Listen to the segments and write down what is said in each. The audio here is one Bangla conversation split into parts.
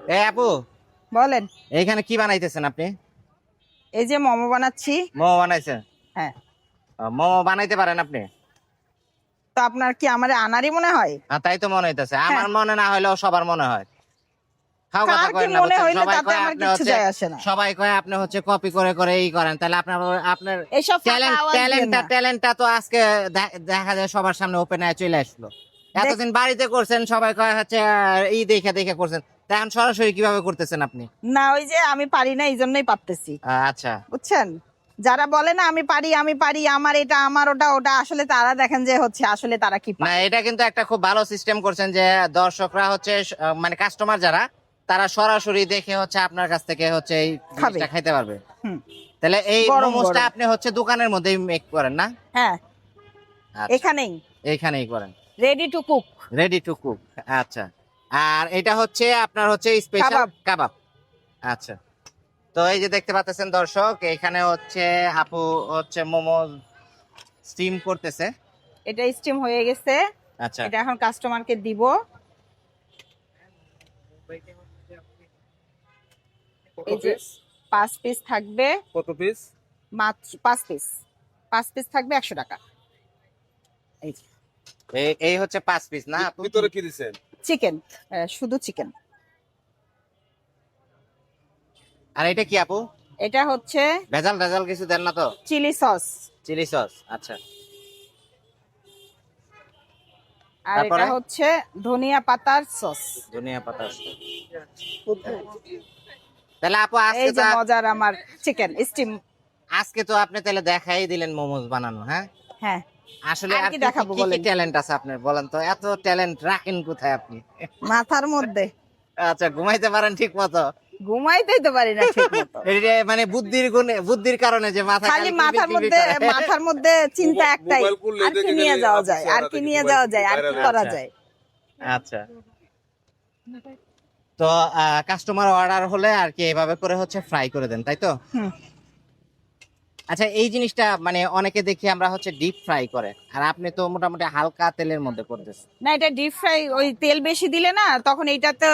এ আপু, বলেন। এইখানে কি বানাইতেছেন আপনি? এই যে মোমো বানাচ্ছি। মোমো বানাইছেন? হ্যাঁ। মোমো বানাইতে পারেন আপনি? তো আপনার কি আমারে আনারই মনে হয়? তাই তো মনে হইতেছে, হ্যাঁ। আমার মনে না হইলেও সবার মনে হয়। খাও কথা কার কি কয়েন না, মনে বুঝছেন? হইলে সবাই তাতে কয় আমার আপনি কিচ্ছু হচ্ছে, যায় আসে না। সবাই কয় আপনি হচ্ছে কপি করে করে এই করেন, তাহলে আপনার আপনার এইসব ফাঁকা আওয়াজ দিয়েন না। ট্যালেন্টটা তো আজকে দেখা যায় সবার সামনে ওপেন হয়ে চলে আসলো। দেখ- এতদিন বাড়িতে করছেন, সবাই কয় হচ্ছে এই দেখে দেখে করছেন, তা এখন সরাসরি কিভাবে করতেছেন আপনি? না, ওই যে আমি পারি না, এই জন্যই পারতেছি। আচ্ছা। বুঝছেন? যারা বলে না আমি পারি আমি পারি, আমার এটা আমার ওটা ওটা, আসলে তারা দেখেন যে হচ্ছে আসলে তারা কি না, পারে। এটা কিন্তু একটা খুব ভালো সিস্টেম করছেন যে দর্শকরা হচ্ছে মানে কাস্টমার যারা, তারা সরাসরি দেখে হচ্ছে আপনার কাছ থেকে হচ্ছে এই জিনিসটা খাইতে পারবে। হুম। তাহলে এই গরম মোমোসটা গরম। আপনি হচ্ছে দোকানের মধ্যেই মেক করেন না? হ্যাঁ, আচ্ছা, এখানেই এইখানেই করেন, ready to cook. Ready to cook. আচ্ছা, আর এটা হচ্ছে আপনার হচ্ছে স্পেশাল কাবাব। কাবাব। আচ্ছা, তো এই যে দেখতে পাচ্ছেন দর্শক, এখানে হচ্ছে আপু হচ্ছে মোমো স্টিম করতেছে। এটা স্টিম হয়ে গেছে। আচ্ছা, এটা এখন কাস্টমারকে দিব। এই যে 5 পিস থাকবে। কত পিস? মাত্র 5 পিস। 5 পিস থাকবে 100 টাকা। এই যে এই হচ্ছে 5 পিস না আপু? ভিতরে কি দিছেন? চিকেন, শুধু চিকেন। আর এটা কি আপু? এটা হচ্ছে ভেজাল ভেজাল কিছু দেন না তো? Chilli sauce. Chilli sauce. আচ্ছা, আর তারপরে? এটা হচ্ছে ধনিয়া পাতার সস। ধনিয়া পাতা। তাহলে আপু এই আজকে যে তো মজার আমার চিকেন স্টিম। আজকে তো আপনি তাহলে দেখাই দিলেন মোমোস বানানো, হ্যাঁ? হ্যাঁ। আসলে আর আর কি কি দেখাবো কি বলেন? ট্যালেন্ট আছে আপনার, বলেন তো, এত ট্যালেন্ট রাখেন কোথায় আপনি? মাথার মধ্যে। আচ্ছা, ঘুমাইতে পারেন ঠিক মতো? ঘুমাইতেই তো পারি না ঠিক মতো। এটা মানে বুদ্ধির গুণে, বুদ্ধির কারণে যে মাথা খালি কিলবিল মাথার কিলবিল মধ্যে করে। মাথার মধ্যে চিন্তা একটাই, মোবাইল খুললে আর কি দেখে নিয়ে গেলে যাওয়া আপনি যায়, আর চেহারা কি দেখে নিয়ে মোবাইল যাওয়া যায়, আর কি বাইরে করা আচ্ছা। যায়। আচ্ছা, তো কাস্টমার অর্ডার হলে আর কি এভাবে করে হচ্ছে ফ্রাই করে দেন, তাই তো? হুম। আচ্ছা, এই জিনিসটা মানে অনেকে দেখি আমরা হচ্ছে ডিপ ফ্রাই করে, আর আপনি তো মোটামুটি হালকা তেলের মধ্যে করতেছেন। না, এটা ডিপ ফ্রাই, ওই তেল বেশি দিলে না তখন এইটাতে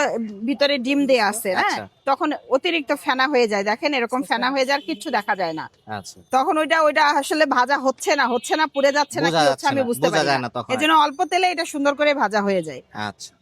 ভিতরে ডিম দেয়া আছে না, আচ্ছা। তখন অতিরিক্ত ফেনা হয়ে যায়। দেখেন এরকম ফেনা হয়ে যাওয়ার কিচ্ছু দেখা যায় না। আচ্ছা, তখন ওইটা ওইটা আসলে ভাজা হচ্ছে না পুড়ে যাচ্ছে না বোঝা কি হচ্ছে যাচ্ছে আমি না, বুঝতে বোঝা পারি যায় না। না তখন। এজন্য অল্প তেলে এটা সুন্দর করে ভাজা হয়ে যায়। আচ্ছা।